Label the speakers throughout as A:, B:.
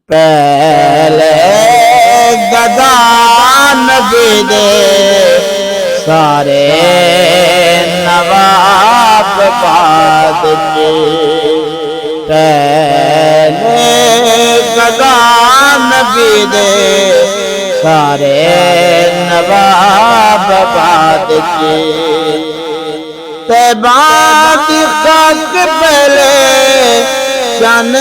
A: پہلے گدا نبی دے سارے نواب بعد کے پہلے گدا نبی دے سارے نواب بعد کے طیبہ دی خاک پہلے شان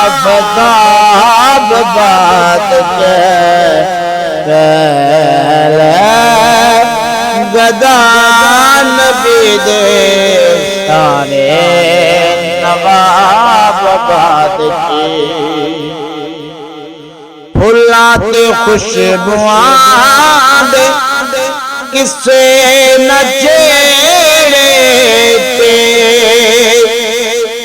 A: آفتاب بعد کے پہلے گدا نبی دے سارے نواب بعد کے پھلاں تے خوشبوئاں دے کسے نہ چھیڑے تے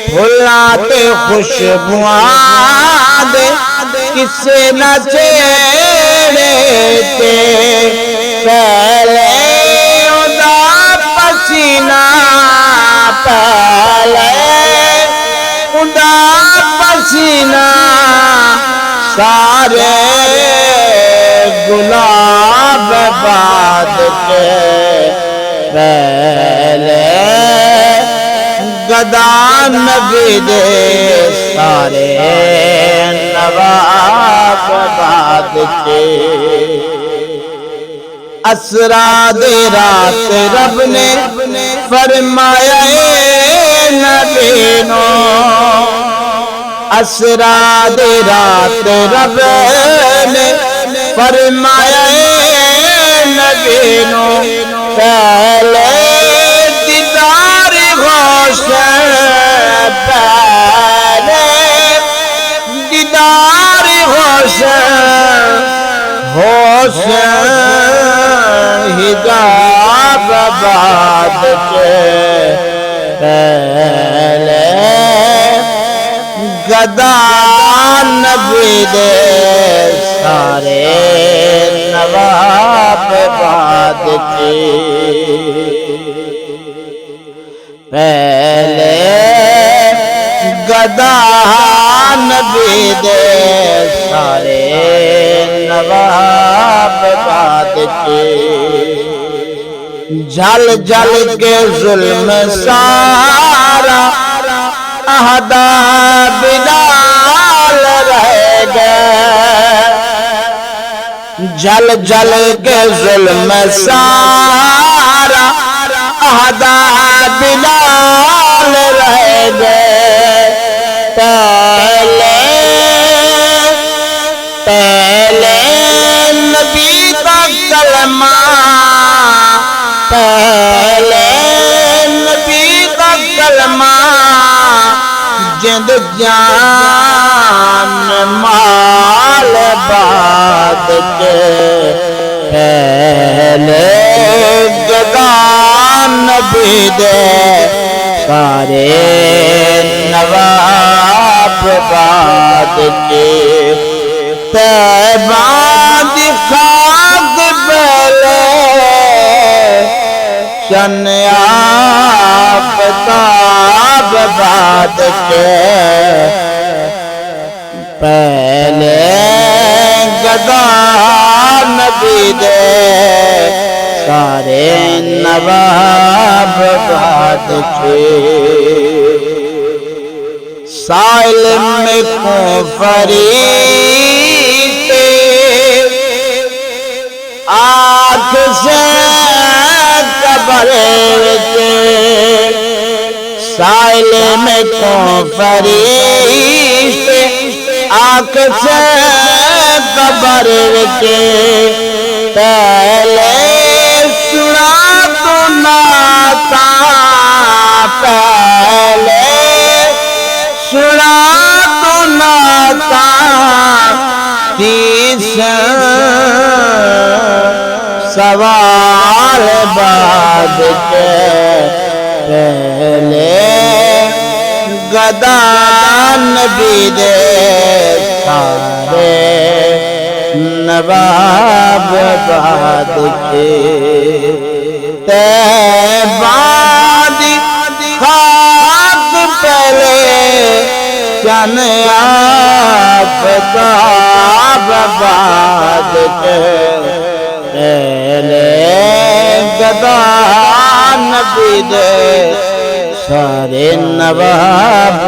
A: پھلاں تے خوشبوئاں دے کسے نہ چھیڑے تے پہلے ادا پسینہ پہلے ادا پسینہ سارے گلاب بعد کے پہلے گدا نبی دے سارے نواب بعد کے اسرا دے رات رب نے فرمایا اے نبی نو اسرا دے رات رب نے فرمایا اے نبی نو پہلے دیدار حسین پہلے دیدار حسین حجاب بعد کے پہلے گدا نبی دے سارے نواب بعد کے پہلے گدا نبی دے سارے نواب بعد کے جل جل کے ظلم سارا عہدہ بلال رہ گئے جل جل کے ظلم سارا عہدہ بلال رہ گئے پہلے نبی کا کلمہ پہلے نبی کا کلمہ جند جان مال بعد کے پہلے گدا نبی دے سارے نواب بعد کے طیبہ دی خاک پہلے شان آفتاب بعد کے پہلے گدا نبی دے سارے نواب بعد کے سائل میں کوں فریتے آنکھ سے قبر کے سائل میں کوں فریتے آنکھ سے قبر کے پہلے سنا تو ناتا پہلے سنا تو ناتا تیس سوال بعد کے پہلے گدا نبی دے سارے نواب بعد کے طیبہ دی خاک پہلے شان باد گدا نبی دے سارے نواب